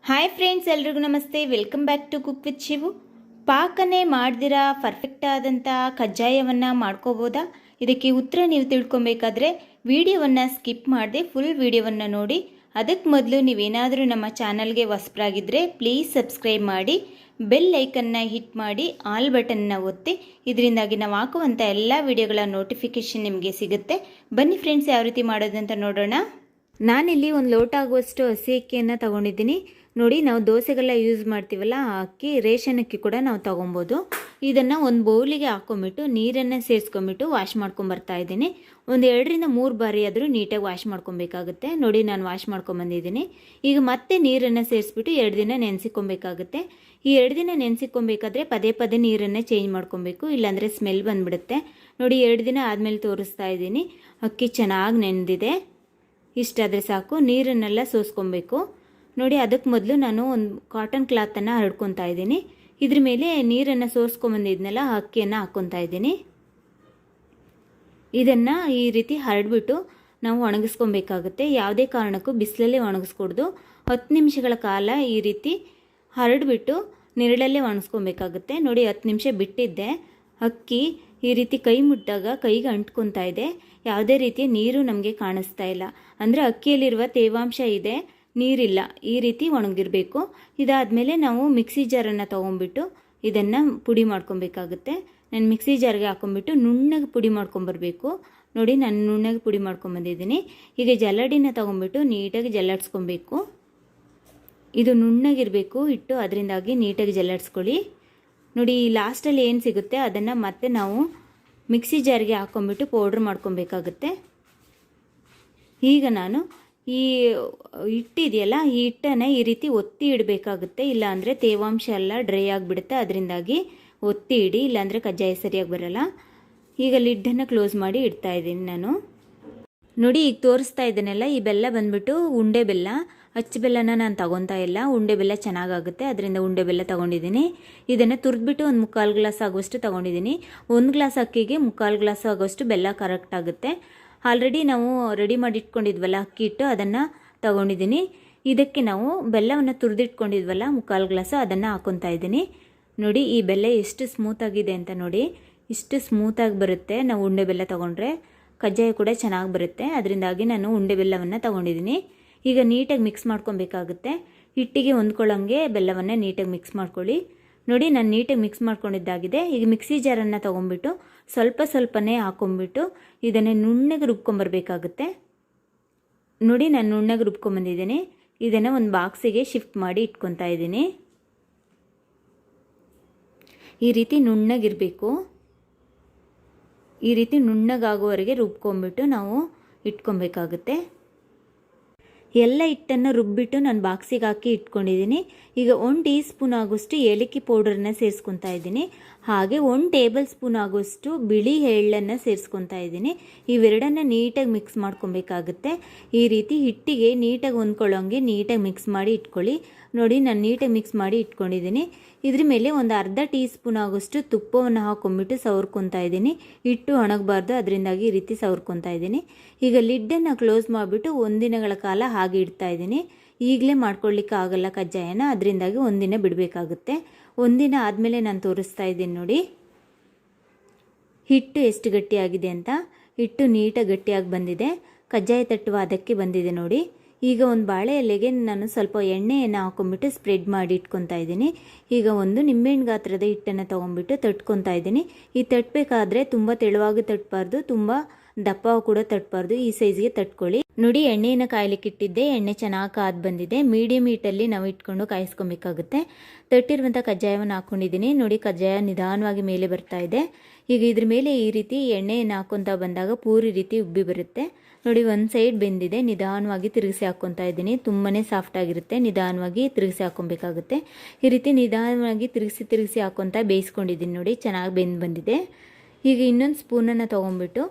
Hi friends, ಎಲ್ರಿಗೂ ನಮಸ್ತೆ. Welcome back to cook with Shivu. ಪಾಕನೆ ಮಾಡ್ದಿರಾ ಪರ್ಫೆಕ್ಟ್ ಆದಂಥ ಕಜ್ಜಾಯವನ್ನು ಮಾಡ್ಕೋಬೋದಾ? ಇದಕ್ಕೆ ಉತ್ತರ ನೀವು ತಿಳ್ಕೊಬೇಕಾದ್ರೆ ವಿಡಿಯೋವನ್ನು ಸ್ಕಿಪ್ ಮಾಡದೆ ಫುಲ್ ವಿಡಿಯೋವನ್ನು ನೋಡಿ. ಅದಕ್ಕೆ ಮೊದಲು ನೀವೇನಾದರೂ ನಮ್ಮ ಚಾನಲ್ಗೆ ಹೊಸಬರಾಗಿದ್ದರೆ ಪ್ಲೀಸ್ ಸಬ್ಸ್ಕ್ರೈಬ್ ಮಾಡಿ, ಬೆಲ್ ಐಕನ್ನ ಹಿಟ್ ಮಾಡಿ, ಆಲ್ ಬಟನ್ನ ಒತ್ತಿ. ಇದರಿಂದಾಗಿ ನಾವು ಹಾಕುವಂಥ ಎಲ್ಲ ವಿಡಿಯೋಗಳ ನೋಟಿಫಿಕೇಷನ್ ನಿಮಗೆ ಸಿಗುತ್ತೆ. ಬನ್ನಿ ಫ್ರೆಂಡ್ಸ್, ಯಾವ ರೀತಿ ಮಾಡೋದಂತ ನೋಡೋಣ. ನಾನಿಲ್ಲಿ ಒಂದು ಲೋಟ ಆಗುವಷ್ಟು ಹಸಿ ಅಕ್ಕಿಯನ್ನು ತೊಗೊಂಡಿದ್ದೀನಿ. ನೋಡಿ, ನಾವು ದೋಸೆಗೆಲ್ಲ ಯೂಸ್ ಮಾಡ್ತೀವಲ್ಲ, ಆ ಅಕ್ಕಿ ರೇಷನ್ ಅಕ್ಕಿ ಕೂಡ ನಾವು ತೊಗೊಬೋದು. ಇದನ್ನು ಒಂದು ಬೌಲಿಗೆ ಹಾಕ್ಕೊಂಬಿಟ್ಟು ನೀರನ್ನು ಸೇರಿಸ್ಕೊಂಬಿಟ್ಟು ವಾಶ್ ಮಾಡ್ಕೊಂಬರ್ತಾ ಇದ್ದೀನಿ. ಒಂದು 2-3 ಬಾರಿ ಆದರೂ ನೀಟಾಗಿ ವಾಶ್ ಮಾಡ್ಕೊಬೇಕಾಗುತ್ತೆ. ನೋಡಿ, ನಾನು ವಾಶ್ ಮಾಡ್ಕೊಂಬಂದಿದ್ದೀನಿ. ಈಗ ಮತ್ತೆ ನೀರನ್ನು ಸೇರಿಸ್ಬಿಟ್ಟು 2 ದಿನ ನೆನೆಸಿಕೊಬೇಕಾಗುತ್ತೆ. ಈ 2 ದಿನ ನೆನೆಸಿಕೊಬೇಕಾದ್ರೆ ಪದೇ ಪದೇ ನೀರನ್ನು ಚೇಂಜ್ ಮಾಡ್ಕೊಬೇಕು, ಇಲ್ಲಾಂದರೆ ಸ್ಮೆಲ್ ಬಂದುಬಿಡುತ್ತೆ. ನೋಡಿ, 2 ದಿನ ಆದಮೇಲೆ ತೋರಿಸ್ತಾ ಇದ್ದೀನಿ. ಅಕ್ಕಿ ಚೆನ್ನಾಗಿ ನೆನೆದಿದೆ. ಇಷ್ಟಾದರೆ ಸಾಕು. ನೀರನ್ನೆಲ್ಲ ಸೋಸ್ಕೊಬೇಕು. ನೋಡಿ, ಅದಕ್ಕೆ ಮೊದಲು ನಾನು ಒಂದು ಕಾಟನ್ ಕ್ಲಾತನ್ನು ಹರಡ್ಕೊತಾ ಇದ್ದೀನಿ. ಇದ್ರ ಮೇಲೆ ನೀರನ್ನು ಸೋಸ್ಕೊಂಬಂದಿದ್ನೆಲ್ಲ ಅಕ್ಕಿಯನ್ನು ಹಾಕ್ಕೊತಾ ಇದ್ದೀನಿ. ಇದನ್ನು ಈ ರೀತಿ ಹರಡ್ಬಿಟ್ಟು ನಾವು ಒಣಗಿಸ್ಕೊಬೇಕಾಗುತ್ತೆ. ಯಾವುದೇ ಕಾರಣಕ್ಕೂ ಬಿಸಿಲಲ್ಲೇ ಒಣಗಿಸ್ಕೊಡ್ದು. 10 ನಿಮಿಷಗಳ ಕಾಲ ಈ ರೀತಿ ಹರಡ್ಬಿಟ್ಟು ನೆರಳಲ್ಲೇ ಒಣಗಿಸ್ಕೊಬೇಕಾಗುತ್ತೆ. ನೋಡಿ, 10 ನಿಮಿಷ ಬಿಟ್ಟಿದ್ದೆ. ಅಕ್ಕಿ ಈ ರೀತಿ ಕೈ ಮುಟ್ಟಿದಾಗ ಕೈಗೆ ಅಂಟ್ಕೊತಾ ಇದೆ. ಯಾವುದೇ ರೀತಿಯ ನೀರು ನಮಗೆ ಕಾಣಿಸ್ತಾ ಇಲ್ಲ. ಅಂದರೆ ಅಕ್ಕಿಯಲ್ಲಿರುವ ತೇವಾಂಶ ಇದೆ, ನೀರಿಲ್ಲ. ಈ ರೀತಿ ಒಣಗಿರಬೇಕು. ಇದಾದಮೇಲೆ ನಾವು ಮಿಕ್ಸಿ ಜಾರನ್ನು ತೊಗೊಂಬಿಟ್ಟು ಇದನ್ನು ಪುಡಿ ಮಾಡ್ಕೊಬೇಕಾಗುತ್ತೆ. ನಾನು ಮಿಕ್ಸಿ ಜಾರ್ಗೆ ಹಾಕ್ಕೊಂಬಿಟ್ಟು ನುಣ್ಣಗೆ ಪುಡಿ ಮಾಡ್ಕೊಂಬರ್ಬೇಕು. ನೋಡಿ, ನಾನು ನುಣ್ಣಗೆ ಪುಡಿ ಮಾಡ್ಕೊಂಬಂದಿದ್ದೀನಿ. ಈಗ ಜಲ್ಲಡಿನ ತೊಗೊಂಬಿಟ್ಟು ನೀಟಾಗಿ ಜಲ್ಲಾಡಿಸ್ಕೊಬೇಕು. ಇದು ನುಣ್ಣಗಿರಬೇಕು ಹಿಟ್ಟು, ಅದರಿಂದಾಗಿ ನೀಟಾಗಿ ಜಲ್ಲಾಡಿಸ್ಕೊಳ್ಳಿ. ನೋಡಿ, ಲಾಸ್ಟಲ್ಲಿ ಏನು ಸಿಗುತ್ತೆ ಅದನ್ನು ಮತ್ತೆ ನಾವು ಮಿಕ್ಸಿ ಜಾರ್ಗೆ ಹಾಕ್ಕೊಂಬಿಟ್ಟು ಪೌಡ್ರ್ ಮಾಡ್ಕೊಬೇಕಾಗುತ್ತೆ. ಈಗ ನಾನು ಈ ಹಿಟ್ಟಿದೆಯಲ್ಲ, ಈ ಹಿಟ್ಟನ್ನು ಈ ರೀತಿ ಒತ್ತಿ ಇಡಬೇಕಾಗುತ್ತೆ. ಇಲ್ಲಾಂದರೆ ತೇವಾಂಶ ಎಲ್ಲ ಡ್ರೈ ಆಗಿಬಿಡುತ್ತೆ. ಅದರಿಂದಾಗಿ ಒತ್ತಿ ಇಡಿ, ಇಲ್ಲಾಂದರೆ ಕಜ್ಜಾಯ ಸರಿಯಾಗಿ ಬರೋಲ್ಲ. ಈಗ ಲಿಡ್ಡನ್ನು ಕ್ಲೋಸ್ ಮಾಡಿ ಇಡ್ತಾ ಇದ್ದೀನಿ ನಾನು. ನೋಡಿ, ಈಗ ತೋರಿಸ್ತಾ ಇದ್ದೀನಲ್ಲ, ಈ ಬೆಲ್ಲ ಬಂದುಬಿಟ್ಟು ಉಂಡೆ ಬೆಲ್ಲ. ಅಚ್ಚು ಬೆಲ್ಲನ ನಾನು ತಗೊತಾ ಇಲ್ಲ. ಉಂಡೆ ಬೆಲ್ಲ ಚೆನ್ನಾಗಾಗುತ್ತೆ, ಅದರಿಂದ ಉಂಡೆ ಬೆಲ್ಲ ತೊಗೊಂಡಿದ್ದೀನಿ. ಇದನ್ನು ತುರಿದ್ಬಿಟ್ಟು ಒಂದು 3/4 ಗ್ಲಾಸ್ ಆಗುವಷ್ಟು ತೊಗೊಂಡಿದ್ದೀನಿ. 1 ಗ್ಲಾಸ್ ಅಕ್ಕಿಗೆ 3/4 ಗ್ಲಾಸ್ ಆಗೋಷ್ಟು ಬೆಲ್ಲ ಕರೆಕ್ಟ್ ಆಗುತ್ತೆ. ಆಲ್ರೆಡಿ ನಾವು ರೆಡಿ ಮಾಡಿ ಇಟ್ಕೊಂಡಿದ್ವಲ್ಲ ಅಕ್ಕಿ ಹಿಟ್ಟು, ಅದನ್ನು ತೊಗೊಂಡಿದ್ದೀನಿ. ಇದಕ್ಕೆ ನಾವು ಬೆಲ್ಲವನ್ನು ತುರಿದಿಟ್ಕೊಂಡಿದ್ವಲ್ಲ 3/4 ಗ್ಲಾಸು, ಅದನ್ನು ಹಾಕ್ಕೊತಾ ಇದ್ದೀನಿ. ನೋಡಿ, ಈ ಬೆಲ್ಲ ಎಷ್ಟು ಸ್ಮೂತಾಗಿದೆ ಅಂತ ನೋಡಿ. ಇಷ್ಟು ಸ್ಮೂತಾಗಿ ಬರುತ್ತೆ ನಾವು ಉಂಡೆ ಬೆಲ್ಲ ತೊಗೊಂಡ್ರೆ. ಕಜ್ಜಾಯ ಕೂಡ ಚೆನ್ನಾಗಿ ಬರುತ್ತೆ. ಅದರಿಂದಾಗಿ ನಾನು ಉಂಡೆ ಬೆಲ್ಲವನ್ನು ತೊಗೊಂಡಿದ್ದೀನಿ. ಈಗ ನೀಟಾಗಿ ಮಿಕ್ಸ್ ಮಾಡ್ಕೊಬೇಕಾಗುತ್ತೆ. ಹಿಟ್ಟಿಗೆ ಹೊಂದ್ಕೊಳ್ಳೋಂಗೆ ಬೆಲ್ಲವನ್ನು ನೀಟಾಗಿ ಮಿಕ್ಸ್ ಮಾಡ್ಕೊಳ್ಳಿ. ನೋಡಿ, ನಾನು ನೀಟಾಗಿ ಮಿಕ್ಸ್ ಮಾಡ್ಕೊಂಡಿದ್ದಾಗಿದೆ. ಈಗ ಮಿಕ್ಸಿ ಜಾರನ್ನು ತೊಗೊಂಬಿಟ್ಟು ಸ್ವಲ್ಪ ಸ್ವಲ್ಪನೇ ಹಾಕ್ಕೊಂಬಿಟ್ಟು ಇದನ್ನು ನುಣ್ಣಗೆ ರುಬ್ಕೊಂಬರ್ಬೇಕಾಗುತ್ತೆ. ನೋಡಿ, ನಾನು ನುಣ್ಣಗೆ ರುಬ್ಕೊಂಬಂದಿದ್ದೀನಿ. ಇದನ್ನು ಒಂದು ಬಾಕ್ಸಿಗೆ ಶಿಫ್ಟ್ ಮಾಡಿ ಇಟ್ಕೊತಾ ಇದ್ದೀನಿ. ಈ ರೀತಿ ನುಣ್ಣಗಿರಬೇಕು. ಈ ರೀತಿ ನುಣ್ಣಗಾಗುವವರೆಗೆ ರುಬ್ಕೊಂಬಿಟ್ಟು ನಾವು ಇಟ್ಕೊಬೇಕಾಗುತ್ತೆ. ಎಲ್ಲ ಹಿಟ್ಟನ್ನು ರುಬ್ಬಿಟ್ಟು ನಾನು ಬಾಕ್ಸಿಗೆ ಹಾಕಿ ಇಟ್ಕೊಂಡಿದ್ದೀನಿ. ಈಗ 1 ಟೀ ಸ್ಪೂನ್ ಆಗೋಷ್ಟು ಏಲಕ್ಕಿ ಪೌಡರನ್ನ ಸೇರಿಸ್ಕೊತಾ ಇದ್ದೀನಿ. ಹಾಗೆ 1 ಟೇಬಲ್ ಸ್ಪೂನ್ ಆಗೋಷ್ಟು ಬಿಳಿ ಎಳ್ಳನ್ನು ಸೇರಿಸ್ಕೊತಾ ಇದ್ದೀನಿ. ಇವೆರಡನ್ನು ನೀಟಾಗಿ ಮಿಕ್ಸ್ ಮಾಡ್ಕೊಬೇಕಾಗುತ್ತೆ. ಈ ರೀತಿ ಹಿಟ್ಟಿಗೆ ನೀಟಾಗಿ ಹೊಂದ್ಕೊಳ್ಳೋಂಗೆ ನೀಟಾಗಿ ಮಿಕ್ಸ್ ಮಾಡಿ ಇಟ್ಕೊಳ್ಳಿ. ನೋಡಿ, ನಾನು ನೀಟಾಗಿ ಮಿಕ್ಸ್ ಮಾಡಿ ಇಟ್ಕೊಂಡಿದ್ದೀನಿ. ಇದ್ರ ಮೇಲೆ ಒಂದು ಅರ್ಧ ಟೀ ಸ್ಪೂನ್ ಆಗೋಷ್ಟು ತುಪ್ಪವನ್ನು ಹಾಕ್ಕೊಂಬಿಟ್ಟು ಸವರ್ಕೊತಾ ಇದ್ದೀನಿ. ಹಿಟ್ಟು ಒಣಗಬಾರ್ದು, ಅದರಿಂದಾಗಿ ಈ ರೀತಿ ಸವರ್ಕೊತಾ ಇದ್ದೀನಿ. ಈಗ ಲಿಡ್ಡನ್ನು ಕ್ಲೋಸ್ ಮಾಡಿಬಿಟ್ಟು 1 ದಿನಗಳ ಕಾಲ ಹಾಗೆ ಇಡ್ತಾ ಇದ್ದೀನಿ. ಈಗಲೇ ಮಾಡ್ಕೊಳ್ಳಿಕ್ಕೆ ಆಗಲ್ಲ ಕಜ್ಜಾಯನ, ಅದರಿಂದಾಗಿ 1 ದಿನ ಬಿಡಬೇಕಾಗುತ್ತೆ. 1 ದಿನ ಆದಮೇಲೆ ನಾನು ತೋರಿಸ್ತಾ ಇದ್ದೀನಿ. ನೋಡಿ, ಹಿಟ್ಟು ಎಷ್ಟು ಗಟ್ಟಿಯಾಗಿದೆ ಅಂತ. ಹಿಟ್ಟು ನೀಟಾಗಿ ಗಟ್ಟಿಯಾಗಿ ಬಂದಿದೆ. ಕಜ್ಜಾಯ ತಟ್ಟುವ ಅದಕ್ಕೆ ಬಂದಿದೆ ನೋಡಿ. ಈಗ ಒಂದು ಬಾಳೆ ಎಲೆಗೆ ನಾನು ಸ್ವಲ್ಪ ಎಣ್ಣೆಯನ್ನು ಹಾಕ್ಕೊಂಬಿಟ್ಟು ಸ್ಪ್ರೆಡ್ ಮಾಡಿ ಇಟ್ಕೊತಾ ಇದ್ದೀನಿ. ಈಗ ಒಂದು ನಿಂಬೆಹಣ್ಣು ಗಾತ್ರದ ಹಿಟ್ಟನ್ನು ತೊಗೊಂಬಿಟ್ಟು ತಟ್ಕೊತಾ ಇದ್ದೀನಿ. ಈ ತಟ್ಟಬೇಕಾದ್ರೆ ತುಂಬ ತೆಳುವಾಗಿ ತಟ್ಟಬಾರ್ದು, ತುಂಬ ದಪ್ಪ ಕೂಡ ತಟ್ಟಬಾರ್ದು. ಈ ಸೈಜ್ಗೆ ತಟ್ಕೊಳ್ಳಿ. ನೋಡಿ, ಎಣ್ಣೆಯನ್ನು ಕಾಯ್ಲಿಕ್ಕೆ ಇಟ್ಟಿದ್ದೆ. ಎಣ್ಣೆ ಚೆನ್ನಾಗಿ ಕಾದು ಬಂದಿದೆ. ಮೀಡಿಯಮ್ ಹೀಟಲ್ಲಿ ನಾವು ಇಟ್ಕೊಂಡು ಕಾಯಿಸ್ಕೊಬೇಕಾಗುತ್ತೆ. ತಟ್ಟಿರುವಂಥ ಕಜ್ಜಾಯವನ್ನು ಹಾಕ್ಕೊಂಡಿದ್ದೀನಿ. ನೋಡಿ, ಕಜ್ಜಾಯ ನಿಧಾನವಾಗಿ ಮೇಲೆ ಬರ್ತಾ ಇದೆ. ಈಗ ಇದ್ರ ಮೇಲೆ ಈ ರೀತಿ ಎಣ್ಣೆಯನ್ನು ಹಾಕ್ಕೊತಾ ಬಂದಾಗ ಪೂರಿ ರೀತಿ ಉಬ್ಬಿ ಬರುತ್ತೆ. ನೋಡಿ, ಒಂದು ಸೈಡ್ ಬೆಂದಿದೆ. ನಿಧಾನವಾಗಿ ತಿರುಗಿಸಿ ಹಾಕ್ಕೊತಾ ಇದ್ದೀನಿ. ತುಂಬಾ ಸಾಫ್ಟ್ ಆಗಿರುತ್ತೆ. ನಿಧಾನವಾಗಿ ತಿರುಗಿಸಿ ಹಾಕ್ಕೊಬೇಕಾಗುತ್ತೆ. ಈ ರೀತಿ ನಿಧಾನವಾಗಿ ತಿರುಗಿಸಿ ಹಾಕ್ಕೊತಾ ಬೇಯಿಸ್ಕೊಂಡಿದ್ದೀನಿ. ನೋಡಿ, ಚೆನ್ನಾಗಿ ಬೆಂದು ಬಂದಿದೆ. ಈಗ ಇನ್ನೊಂದು ಸ್ಪೂನನ್ನು ತೊಗೊಂಬಿಟ್ಟು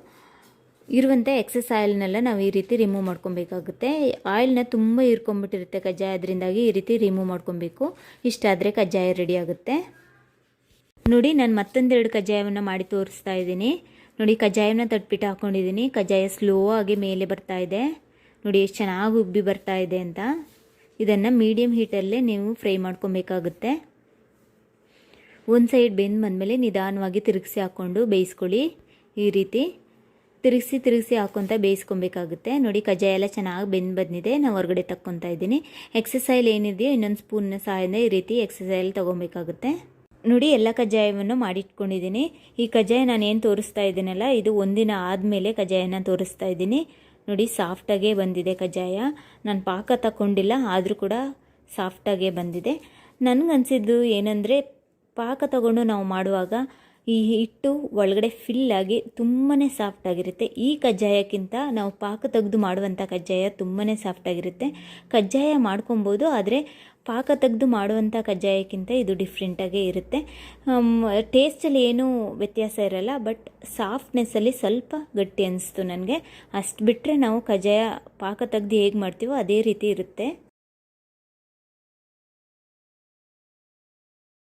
ಇರುವಂಥ ಎಕ್ಸಸ್ ಆಯಿಲ್ನೆಲ್ಲ ನಾವು ಈ ರೀತಿ ರಿಮೂವ್ ಮಾಡ್ಕೊಬೇಕಾಗುತ್ತೆ. ಆಯಿಲ್ನ ತುಂಬ ಹೀರ್ಕೊಂಬಿಟ್ಟಿರುತ್ತೆ ಕಜ್ಜಾಯ, ಅದರಿಂದಾಗಿ ಈ ರೀತಿ ರಿಮೂವ್ ಮಾಡ್ಕೊಬೇಕು. ಇಷ್ಟಾದರೆ ಕಜ್ಜಾಯ ರೆಡಿ ಆಗುತ್ತೆ. ನೋಡಿ, ನಾನು ಮತ್ತೊಂದೆರಡು ಕಜ್ಜಾಯವನ್ನು ಮಾಡಿ ತೋರಿಸ್ತಾ ಇದ್ದೀನಿ. ನೋಡಿ, ಕಜ್ಜಾಯನ ತಟ್ಬಿಟ್ಟು ಹಾಕ್ಕೊಂಡಿದ್ದೀನಿ. ಕಜ್ಜಾಯ ಸ್ಲೋ ಆಗಿ ಮೇಲೆ ಬರ್ತಾ ಇದೆ. ನೋಡಿ, ಎಷ್ಟು ಚೆನ್ನಾಗಿ ಉಬ್ಬಿ ಬರ್ತಾ ಇದೆ ಅಂತ. ಇದನ್ನು ಮೀಡಿಯಮ್ ಹೀಟಲ್ಲೇ ನೀವು ಫ್ರೈ ಮಾಡ್ಕೊಬೇಕಾಗುತ್ತೆ. ಒಂದು ಸೈಡ್ ಬೆಂದು ಬಂದಮೇಲೆ ನಿಧಾನವಾಗಿ ತಿರುಗಿಸಿ ಹಾಕ್ಕೊಂಡು ಬೇಯಿಸ್ಕೊಳ್ಳಿ. ಈ ರೀತಿ ತಿರುಗಿಸಿ ಹಾಕ್ಕೊತ ಬೇಯಿಸ್ಕೊಬೇಕಾಗುತ್ತೆ. ನೋಡಿ ಕಜ್ಜಾಯ ಎಲ್ಲ ಚೆನ್ನಾಗಿ ಬೆಂದು ಬಂದಿದೆ. ನಾನು ಹೊರಗಡೆ ತಕ್ಕೊತಾ ಇದ್ದೀನಿ. ಎಕ್ಸಸ್ ಆಯಿಲ್ ಏನಿದೆಯೋ ಇನ್ನೊಂದು ಸ್ಪೂನ್ನ ಸಹಾಯದಿಂದ ಈ ರೀತಿ ಎಕ್ಸಸ್ ಆಯಿಲ್ ತೊಗೊಬೇಕಾಗುತ್ತೆ. ನೋಡಿ ಎಲ್ಲ ಕಜ್ಜಾಯವನ್ನು ಮಾಡಿಟ್ಕೊಂಡಿದ್ದೀನಿ. ಈ ಕಜ್ಜಾಯ ನಾನು ಏನು ತೋರಿಸ್ತಾ ಇದ್ದೀನಲ್ಲ, ಇದು ಒಂದಿನ ಆದಮೇಲೆ ಕಜ್ಜಾಯನ ತೋರಿಸ್ತಾ ಇದ್ದೀನಿ. ನೋಡಿ ಸಾಫ್ಟಾಗೇ ಬಂದಿದೆ ಕಜ್ಜಾಯ. ನಾನು ಪಾಕ ತಗೊಂಡಿಲ್ಲ, ಆದರೂ ಕೂಡ ಸಾಫ್ಟಾಗೇ ಬಂದಿದೆ. ನನಗನ್ಸಿದ್ದು ಏನಂದರೆ, ಪಾಕ ತಗೊಂಡು ನಾವು ಮಾಡುವಾಗ ಈ ಹಿಟ್ಟು ಒಳಗಡೆ ಫಿಲ್ಲಾಗಿ ತುಂಬಾ ಸಾಫ್ಟಾಗಿರುತ್ತೆ. ಈ ಕಜ್ಜಾಯಕ್ಕಿಂತ ನಾವು ಪಾಕ ತೆಗೆದು ಮಾಡುವಂಥ ಕಜ್ಜಾಯ ತುಂಬಾ ಸಾಫ್ಟಾಗಿರುತ್ತೆ. ಕಜ್ಜಾಯ ಮಾಡ್ಕೊಬೋದು, ಆದರೆ ಪಾಕ ತೆಗೆದು ಮಾಡುವಂಥ ಕಜ್ಜಾಯಕ್ಕಿಂತ ಇದು ಡಿಫ್ರೆಂಟಾಗೇ ಇರುತ್ತೆ. ಟೇಸ್ಟಲ್ಲಿ ಏನೂ ವ್ಯತ್ಯಾಸ ಇರಲ್ಲ, ಬಟ್ ಸಾಫ್ಟ್ನೆಸ್ಸಲ್ಲಿ ಸ್ವಲ್ಪ ಗಟ್ಟಿ ಅನಿಸ್ತು ನನಗೆ. ಅಷ್ಟು ಬಿಟ್ಟರೆ ನಾವು ಕಜ್ಜಾಯ ಪಾಕ ತೆಗೆದು ಹೇಗೆ ಮಾಡ್ತೀವೋ ಅದೇ ರೀತಿ ಇರುತ್ತೆ.